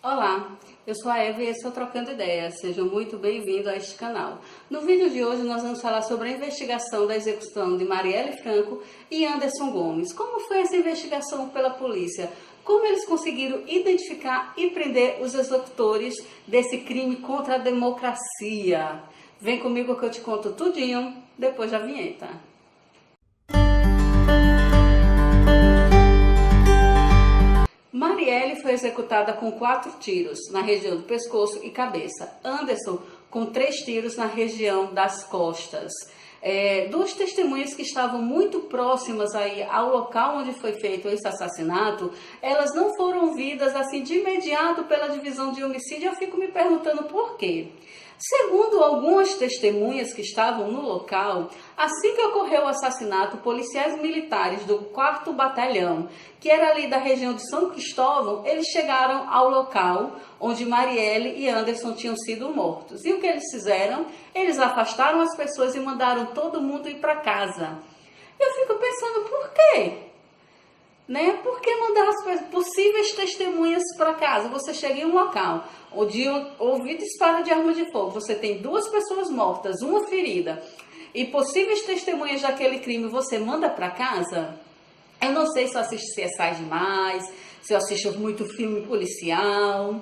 Olá, eu sou a Eva e esse é o Trocando Ideias. Sejam muito bem-vindos a este canal. No vídeo de hoje nós vamos falar sobre a investigação da execução de Marielle Franco e Anderson Gomes. Como foi essa investigação pela polícia? Como eles conseguiram identificar e prender os executores desse crime contra a democracia? Vem comigo que eu te conto tudinho depois da vinheta. Marielle foi executada com 4 tiros na região do pescoço e cabeça. Anderson com 3 tiros na região das costas. Duas testemunhas que estavam muito próximas aí ao local onde foi feito esse assassinato, elas não foram ouvidas assim de imediato pela divisão de homicídio. Eu fico me perguntando por quê. Segundo algumas testemunhas que estavam no local, assim que ocorreu o assassinato, policiais militares do 4º Batalhão, que era ali da região de São Cristóvão, eles chegaram ao local onde Marielle e Anderson tinham sido mortos. E o que eles fizeram? Eles afastaram as pessoas e mandaram todo mundo ir para casa. Eu fico pensando, por quê? Por que mandar as possíveis testemunhas para casa? Você chega em um local onde houve disparo de arma de fogo, você tem 2 pessoas mortas, uma ferida, e possíveis testemunhas daquele crime você manda para casa? Eu não sei se eu assisto CSI demais, se eu assisto muito filme policial,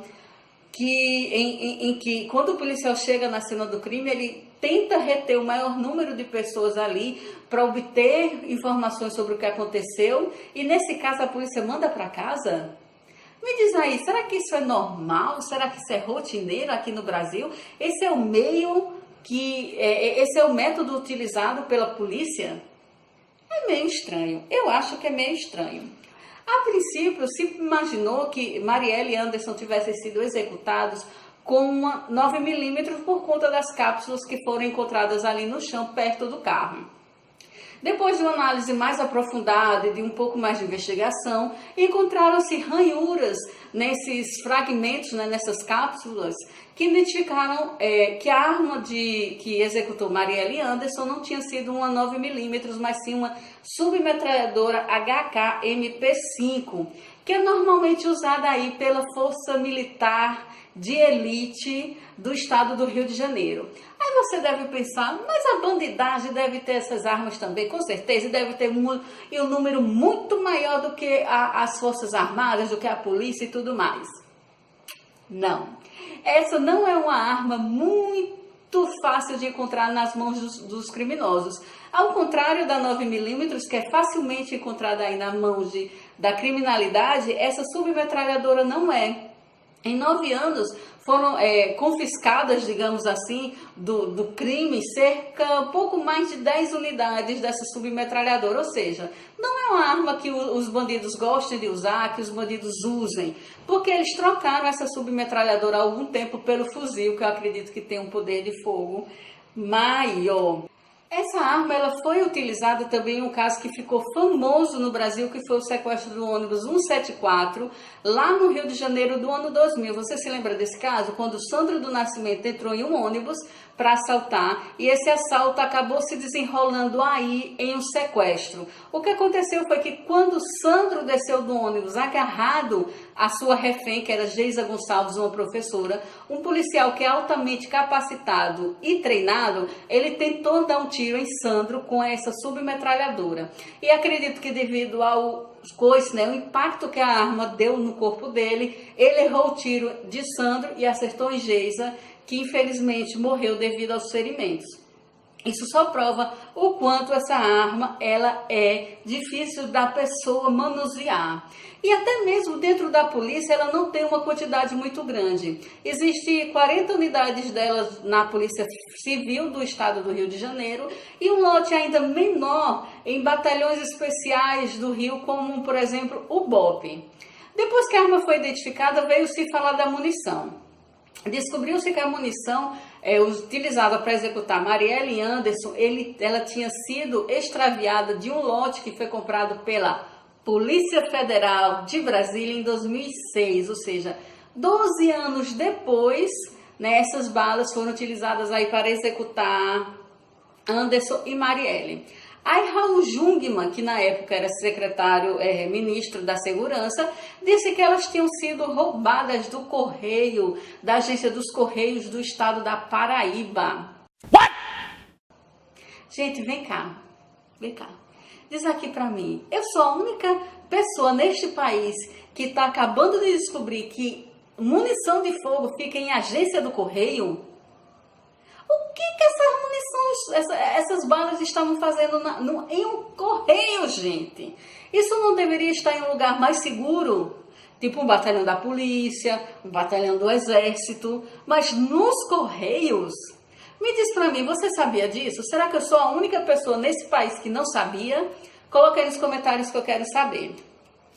em que quando o policial chega na cena do crime, ele tenta reter o maior número de pessoas ali para obter informações sobre o que aconteceu, e nesse caso a polícia manda para casa? Me diz aí, será que isso é normal? Será que isso é rotineiro aqui no Brasil? Esse é o meio esse é o método utilizado pela polícia? É meio estranho, eu acho que é meio estranho. A princípio, se imaginou que Marielle e Anderson tivessem sido executados com uma 9mm por conta das cápsulas que foram encontradas ali no chão, perto do carro. Depois de uma análise mais aprofundada e de um pouco mais de investigação, encontraram-se ranhuras nesses fragmentos, nessas cápsulas, que identificaram que a arma que executou Marielle e Anderson não tinha sido uma 9mm, mas sim uma submetralhadora HK-MP5, que é normalmente usada aí pela Força Militar de Elite do estado do Rio de Janeiro. Aí você deve pensar, mas a bandidagem deve ter essas armas também, com certeza, e deve ter um número muito maior do que as Forças Armadas, do que a polícia e tudo mais. Não, essa não é uma arma muito fácil de encontrar nas mãos dos criminosos. Ao contrário da 9mm, que é facilmente encontrada aí na mão da criminalidade, essa submetralhadora não é. Em 9 anos foram confiscadas, digamos assim, do crime, pouco mais de 10 unidades dessa submetralhadora. Ou seja, não é uma arma que os bandidos gostem de usar, que os bandidos usem, porque eles trocaram essa submetralhadora há algum tempo pelo fuzil, que eu acredito que tem um poder de fogo maior. Essa arma ela foi utilizada também em um caso que ficou famoso no Brasil, que foi o sequestro do ônibus 174, lá no Rio de Janeiro do ano 2000. Você se lembra desse caso? Quando o Sandro do Nascimento entrou em um ônibus para assaltar, e esse assalto acabou se desenrolando aí em um sequestro. O que aconteceu foi que quando o Sandro desceu do ônibus agarrado à sua refém, que era Geisa Gonçalves, uma professora, um policial que é altamente capacitado e treinado, ele tentou dar um tiro em Sandro com essa submetralhadora. E acredito que devido ao o impacto que a arma deu no corpo dele, ele errou o tiro de Sandro e acertou em Geisa, que infelizmente morreu devido aos ferimentos. Isso só prova o quanto essa arma ela é difícil da pessoa manusear. E até mesmo dentro da polícia ela não tem uma quantidade muito grande. Existem 40 unidades delas na Polícia Civil do estado do Rio de Janeiro e um lote ainda menor em batalhões especiais do Rio, como por exemplo o BOPE. Depois que a arma foi identificada, veio-se falar da munição. Descobriu-se que a munição utilizada para executar Marielle e Anderson, ela tinha sido extraviada de um lote que foi comprado pela Polícia Federal de Brasília em 2006, ou seja, 12 anos depois, essas balas foram utilizadas aí para executar Anderson e Marielle. Aí Raul Jungmann, que na época era ministro da Segurança, disse que elas tinham sido roubadas do Correio, da agência dos Correios do estado da Paraíba. What? Gente, vem cá. Diz aqui pra mim, eu sou a única pessoa neste país que está acabando de descobrir que munição de fogo fica em agência do Correio? O que essas munições, essas balas estavam fazendo em um correio, gente? Isso não deveria estar em um lugar mais seguro? Tipo um batalhão da polícia, um batalhão do exército, mas nos correios? Me diz pra mim, você sabia disso? Será que eu sou a única pessoa nesse país que não sabia? Coloca aí nos comentários que eu quero saber.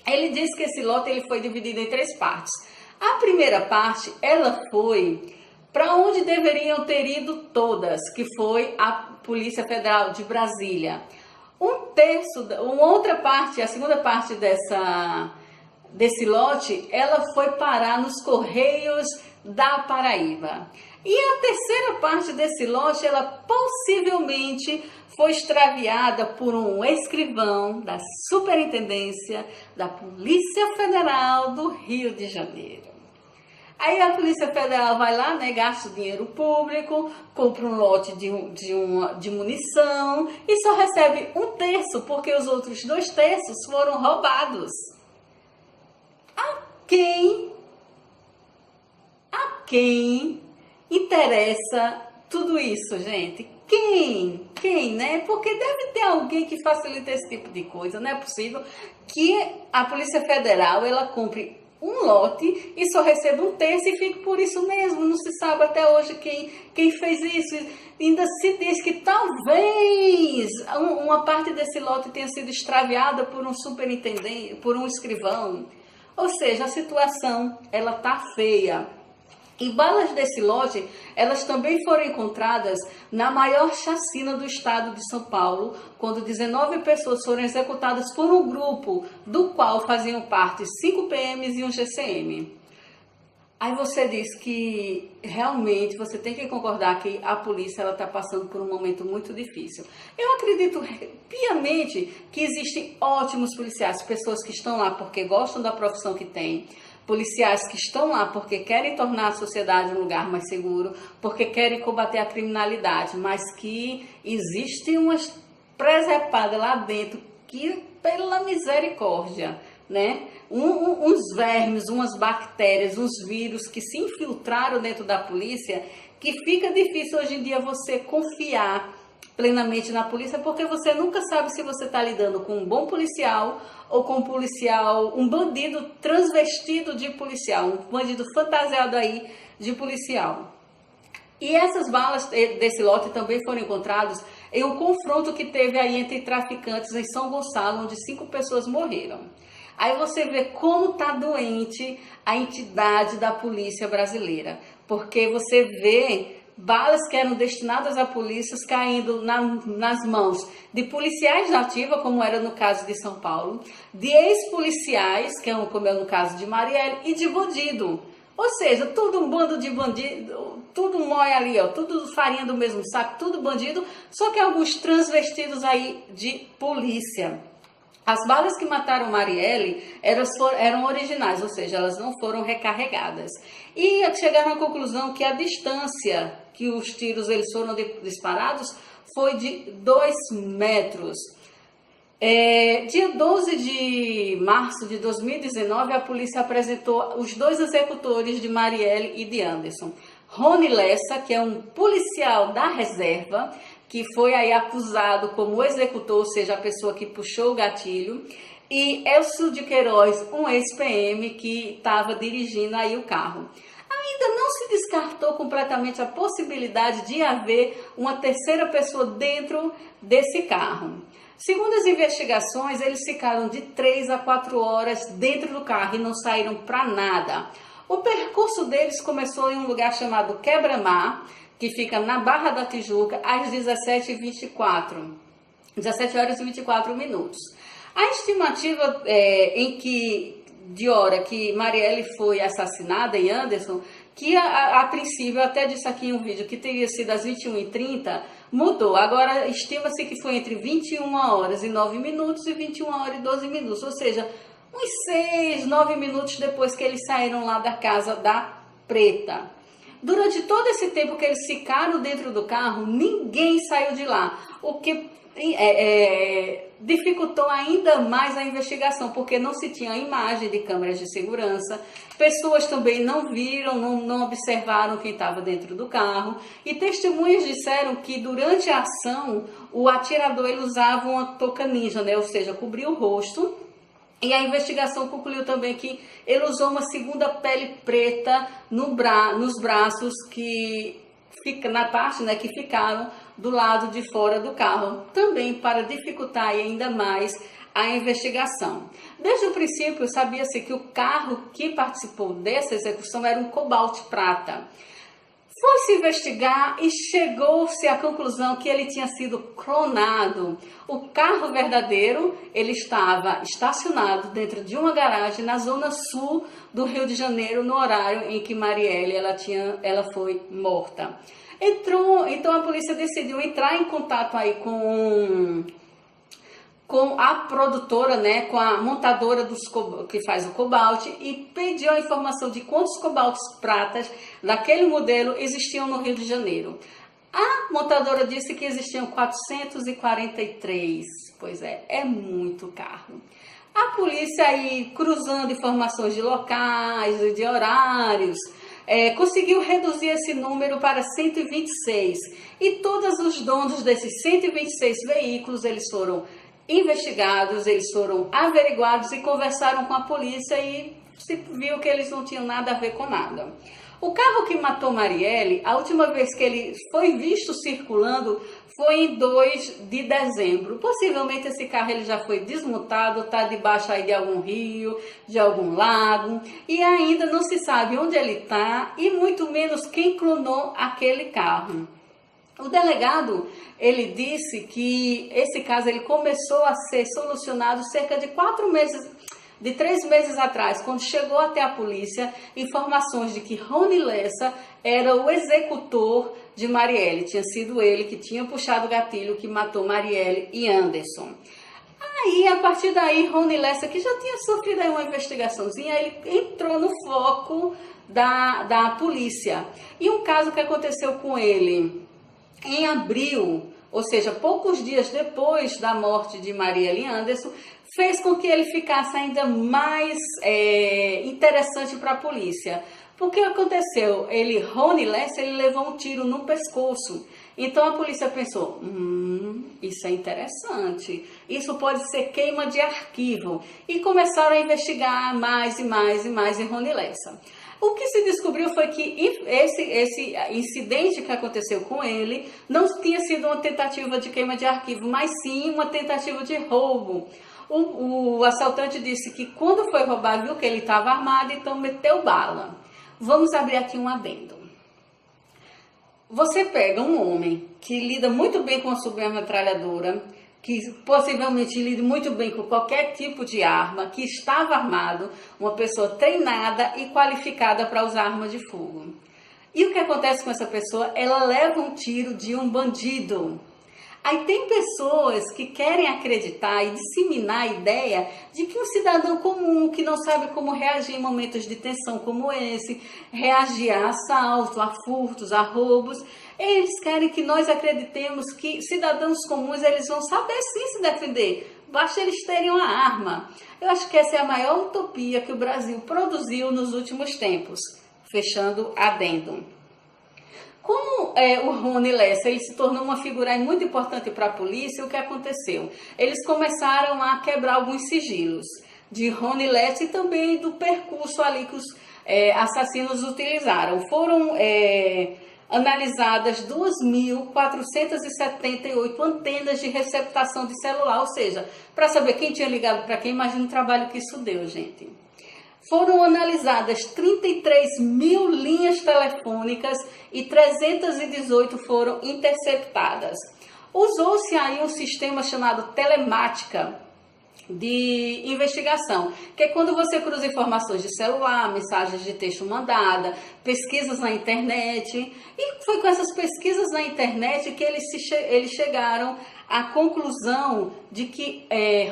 Ele diz que esse lote ele foi dividido em 3 partes. A primeira parte, ela foi para onde deveriam ter ido todas, que foi a Polícia Federal de Brasília. Outra parte, a segunda parte desse lote, ela foi parar nos Correios da Paraíba. E a terceira parte desse lote, ela possivelmente foi extraviada por um escrivão da Superintendência da Polícia Federal do Rio de Janeiro. Aí a Polícia Federal vai lá, né, gasta dinheiro público, compra um lote de munição e só recebe 1/3, porque os outros 2/3 foram roubados. A quem interessa tudo isso, gente? Quem, né? Porque deve ter alguém que facilita esse tipo de coisa. Não é possível que a Polícia Federal, ela compre um lote e só receba 1/3 e fique por isso mesmo. Não se sabe até hoje quem fez isso. Ainda se diz que talvez uma parte desse lote tenha sido extraviada por um superintendente, por um escrivão. Ou seja, a situação, ela tá feia. E balas desse lote, elas também foram encontradas na maior chacina do estado de São Paulo, quando 19 pessoas foram executadas por um grupo, do qual faziam parte 5 PMs e um GCM. Aí você diz que realmente você tem que concordar que a polícia está passando por um momento muito difícil. Eu acredito piamente que existem ótimos policiais, pessoas que estão lá porque gostam da profissão que têm, policiais que estão lá porque querem tornar a sociedade um lugar mais seguro, porque querem combater a criminalidade, mas que existe umas presepadas lá dentro que, pela misericórdia, né? Uns vermes, umas bactérias, uns vírus que se infiltraram dentro da polícia, que fica difícil hoje em dia você confiar plenamente na polícia, porque você nunca sabe se você está lidando com um bom policial ou com um policial, um bandido transvestido de policial, um bandido fantasiado aí de policial. E essas balas desse lote também foram encontradas em um confronto que teve aí entre traficantes em São Gonçalo, onde 5 pessoas morreram. Aí você vê como está doente a entidade da polícia brasileira, porque você vê balas que eram destinadas a polícias caindo nas mãos de policiais da ativa, como era no caso de São Paulo, de ex-policiais, como é no caso de Marielle, e de bandido. Ou seja, tudo um bando de bandido, tudo mói ali, ó, tudo farinha do mesmo saco, tudo bandido, só que alguns transvestidos aí de polícia. As balas que mataram Marielle eram originais, ou seja, elas não foram recarregadas. E chegaram à conclusão que a distância que os tiros eles foram disparados foi de 2 metros. Dia 12 de março de 2019, a polícia apresentou os 2 executores de Marielle e de Anderson. Rony Lessa, que é um policial da reserva, que foi aí acusado como executor, ou seja, a pessoa que puxou o gatilho, e Elcio de Queiroz, um ex-PM que estava dirigindo aí o carro. Ainda não se descartou completamente a possibilidade de haver uma terceira pessoa dentro desse carro. Segundo as investigações, eles ficaram de 3 a 4 horas dentro do carro e não saíram para nada. O percurso deles começou em um lugar chamado Quebra-Mar, que fica na Barra da Tijuca, às 17h24. 17 horas e 24 minutos. A estimativa de hora que Marielle foi assassinada e Anderson, que a princípio, eu até disse aqui em um vídeo que teria sido às 21h30, mudou. Agora, estima-se que foi entre 21h09 e 21h12, ou seja, uns 6, 9 minutos depois que eles saíram lá da casa da Preta. Durante todo esse tempo que eles ficaram dentro do carro, ninguém saiu de lá, o que dificultou ainda mais a investigação, porque não se tinha imagem de câmeras de segurança, pessoas também não viram, não observaram quem estava dentro do carro, e testemunhas disseram que durante a ação o atirador ele usava uma touca ninja, né? Ou seja, cobria o rosto. E a investigação concluiu também que ele usou uma segunda pele preta nos braços, que fica na parte, né, que ficaram do lado de fora do carro, também para dificultar ainda mais a investigação. Desde o princípio, sabia-se que o carro que participou dessa execução era um Cobalt prata. Foi-se investigar e chegou-se à conclusão que ele tinha sido clonado. O carro verdadeiro, ele estava estacionado dentro de uma garagem na zona sul do Rio de Janeiro, no horário em que Marielle ela foi morta. Então a polícia decidiu entrar em contato aí com a produtora, né, com a montadora que faz o Cobalt, e pediu a informação de quantos cobaltos pratas daquele modelo existiam no Rio de Janeiro. A montadora disse que existiam 443, pois é muito carro. A polícia aí, cruzando informações de locais e de horários, conseguiu reduzir esse número para 126, e todos os donos desses 126 veículos, eles foram investigados, eles foram averiguados e conversaram com a polícia, e se viu que eles não tinham nada a ver com nada. O carro que matou Marielle, a última vez que ele foi visto circulando foi em 2 de dezembro. Possivelmente esse carro ele já foi desmontado, está debaixo aí de algum rio, de algum lago, e ainda não se sabe onde ele está e muito menos quem clonou aquele carro. O delegado, ele disse que esse caso ele começou a ser solucionado cerca de 3 meses atrás, quando chegou até a polícia informações de que Rony Lessa era o executor de Marielle. Tinha sido ele que tinha puxado o gatilho que matou Marielle e Anderson. Aí, a partir daí, Rony Lessa, que já tinha sofrido aí uma investigaçãozinha, ele entrou no foco da polícia. E um caso que aconteceu com ele em abril, ou seja, poucos dias depois da morte de Marielle e Anderson, fez com que ele ficasse ainda mais interessante para a polícia. Porque aconteceu? Rony Lessa, ele levou um tiro no pescoço. Então a polícia pensou, isso é interessante, isso pode ser queima de arquivo. E começaram a investigar mais e mais e mais em Rony Lessa. O que se descobriu foi que esse incidente que aconteceu com ele não tinha sido uma tentativa de queima de arquivo, mas sim uma tentativa de roubo. O assaltante disse que quando foi roubar viu que ele estava armado, então meteu bala. Vamos abrir aqui um adendo. Você pega um homem que lida muito bem com a submetralhadora, que possivelmente lida muito bem com qualquer tipo de arma, que estava armado, uma pessoa treinada e qualificada para usar arma de fogo. E o que acontece com essa pessoa? Ela leva um tiro de um bandido. Aí tem pessoas que querem acreditar e disseminar a ideia de que um cidadão comum, que não sabe como reagir em momentos de tensão como esse, reagir a assalto, a furtos, a roubos, eles querem que nós acreditemos que cidadãos comuns eles vão saber sim se defender, basta eles terem uma arma. Eu acho que essa é a maior utopia que o Brasil produziu nos últimos tempos. Fechando adendo. Como o Rony Lessa ele se tornou uma figura muito importante para a polícia, o que aconteceu? Eles começaram a quebrar alguns sigilos de Rony Lessa e também do percurso ali que os assassinos utilizaram. Foram analisadas 2.478 antenas de receptação de celular, ou seja, para saber quem tinha ligado para quem, imagina o trabalho que isso deu, gente. Foram analisadas 33 mil linhas telefônicas e 318 foram interceptadas. Usou-se aí um sistema chamado telemática, de investigação, que é quando você cruza informações de celular, mensagens de texto mandada, pesquisas na internet, e foi com essas pesquisas na internet que eles chegaram à conclusão de que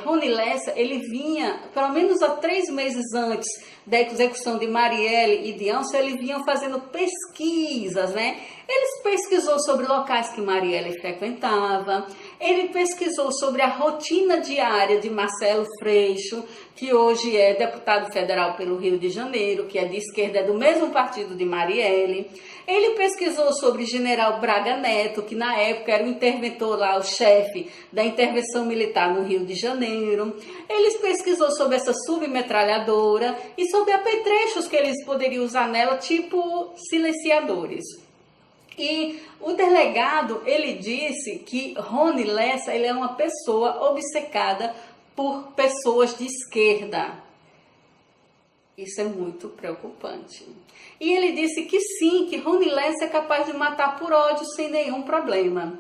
Rony Lessa, ele vinha, pelo menos há 3 meses antes da execução de Marielle e de Âncio, eles vinham fazendo pesquisas, né? Ele pesquisou sobre locais que Marielle frequentava, ele pesquisou sobre a rotina diária de Marcelo Freixo, que hoje é deputado federal pelo Rio de Janeiro, que é de esquerda, é do mesmo partido de Marielle. Ele pesquisou sobre General Braga Neto, que na época era o interventor lá, o chefe da intervenção militar no Rio de Janeiro. Ele pesquisou sobre essa submetralhadora e sobre apetrechos que eles poderiam usar nela, tipo silenciadores. E o delegado, ele disse que Rony Lessa, ele é uma pessoa obcecada por pessoas de esquerda. Isso é muito preocupante. E ele disse que sim, que Rony Lessa é capaz de matar por ódio sem nenhum problema.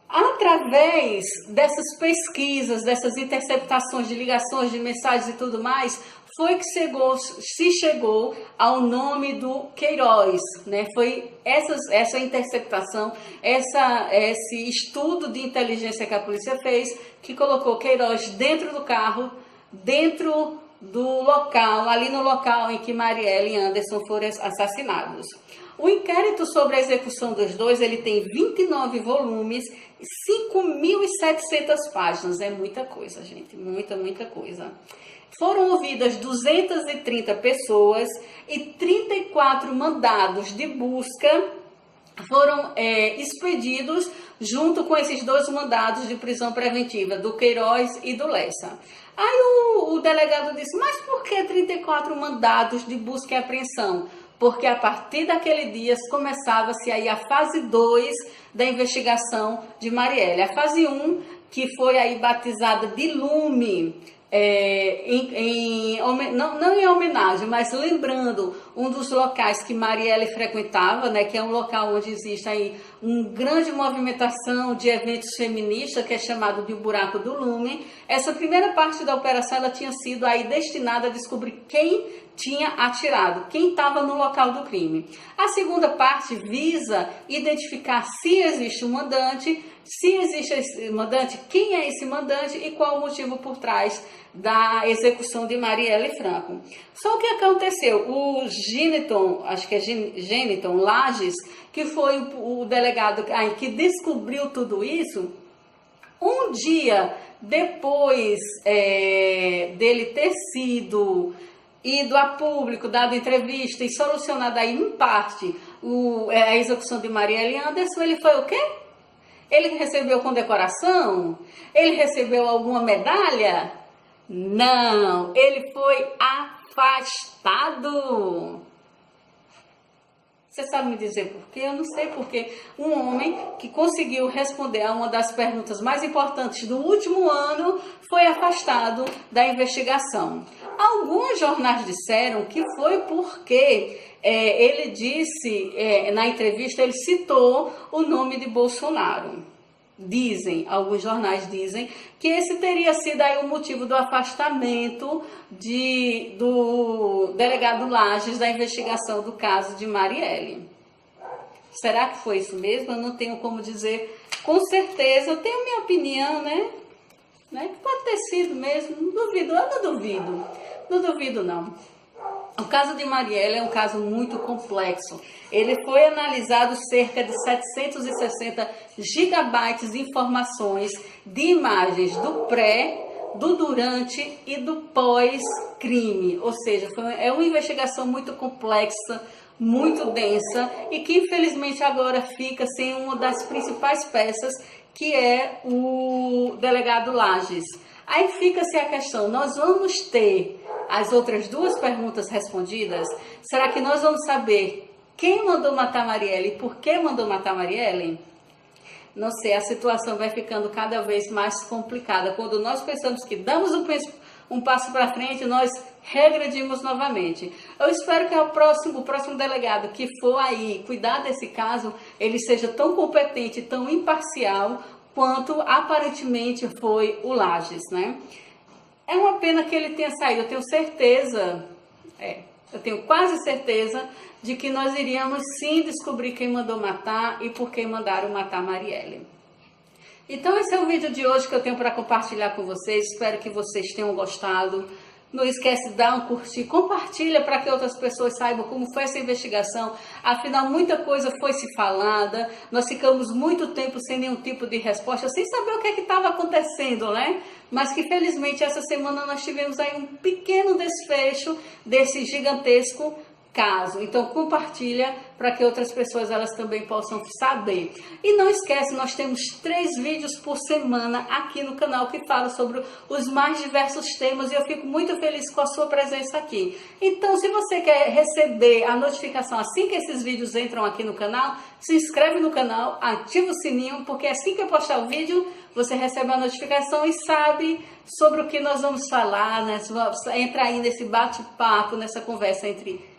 Através dessas pesquisas, dessas interceptações de ligações, de mensagens e tudo mais, foi que se chegou ao nome do Queiroz, né? Foi essa interceptação, esse estudo de inteligência que a polícia fez, que colocou Queiroz dentro do carro, dentro do local, ali no local em que Marielle e Anderson foram assassinados. O inquérito sobre a execução dos dois, ele tem 29 volumes e 5.700 páginas. É muita coisa, gente, muita coisa. Foram ouvidas 230 pessoas e 34 mandados de busca foram expedidos junto com esses 2 mandados de prisão preventiva, do Queiroz e do Lessa. Aí o delegado disse, mas por que 34 mandados de busca e apreensão? Porque a partir daquele dia começava-se aí a fase 2 da investigação de Marielle. A fase 1, que foi aí batizada de Lume, não em homenagem, mas lembrando um dos locais que Marielle frequentava, né, que é um local onde existe aí uma grande movimentação de eventos feministas, que é chamado de Buraco do Lume. Essa primeira parte da operação ela tinha sido aí destinada a descobrir quem tinha atirado, quem estava no local do crime. A segunda parte visa identificar se existe um mandante, se existe esse mandante, quem é esse mandante e qual o motivo por trás da execução de Marielle Franco. Só o que aconteceu, o Geniton, acho que é Geniton Lages, que foi o delegado que descobriu tudo isso, um dia depois dele ter sido ido a público, dado entrevista e solucionado aí em parte a execução de Marielle Anderson, ele foi o quê? Ele recebeu condecoração? Ele recebeu alguma medalha? Não, ele foi afastado. Você sabe me dizer por quê? Eu não sei porque um homem que conseguiu responder a uma das perguntas mais importantes do último ano foi afastado da investigação. Alguns jornais disseram que foi porque ele disse, na entrevista, ele citou o nome de Bolsonaro. Alguns jornais dizem que esse teria sido aí o motivo do afastamento do delegado Lages da investigação do caso de Marielle. Será que foi isso mesmo? Eu não tenho como dizer com certeza. Eu tenho minha opinião, né? Pode ter sido mesmo. Não duvido, eu não duvido. Não duvido, não. O caso de Marielle é um caso muito complexo. Ele foi analisado cerca de 760 gigabytes de informações, de imagens do pré, do durante e do pós-crime. Ou seja, é uma investigação muito complexa, muito densa e que infelizmente agora fica sem uma das principais peças, que é o delegado Lages. Aí fica-se a questão, nós vamos ter as outras 2 perguntas respondidas? Será que nós vamos saber quem mandou matar Marielle e por que mandou matar Marielle? Não sei, a situação vai ficando cada vez mais complicada. Quando nós pensamos que damos um passo para frente, nós regredimos novamente. Eu espero que o próximo delegado que for aí cuidar desse caso, ele seja tão competente, tão imparcial, quanto aparentemente foi o Lages, né? É uma pena que ele tenha saído. Eu tenho certeza, eu tenho quase certeza de que nós iríamos sim descobrir quem mandou matar e por que mandaram matar Marielle. Então esse é o vídeo de hoje que eu tenho para compartilhar com vocês. Espero que vocês tenham gostado. Não esquece de dar um curtir, compartilha para que outras pessoas saibam como foi essa investigação. Afinal, muita coisa foi se falada, nós ficamos muito tempo sem nenhum tipo de resposta, sem saber o que estava acontecendo, né? Mas que felizmente essa semana nós tivemos aí um pequeno desfecho desse gigantesco caso. Então compartilha para que outras pessoas elas também possam saber. E não esquece, nós temos 3 vídeos por semana aqui no canal que falam sobre os mais diversos temas e eu fico muito feliz com a sua presença aqui. Então se você quer receber a notificação assim que esses vídeos entram aqui no canal, se inscreve no canal, ativa o sininho, porque assim que eu postar o vídeo, você recebe a notificação e sabe sobre o que nós vamos falar, né? Entra aí nesse bate-papo, nessa conversa entre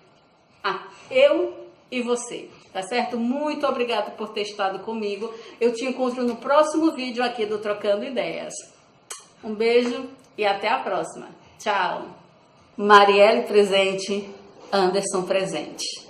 eu e você, tá certo? Muito obrigada por ter estado comigo. Eu te encontro no próximo vídeo aqui do Trocando Ideias. Um beijo e até a próxima. Tchau. Marielle presente, Anderson presente.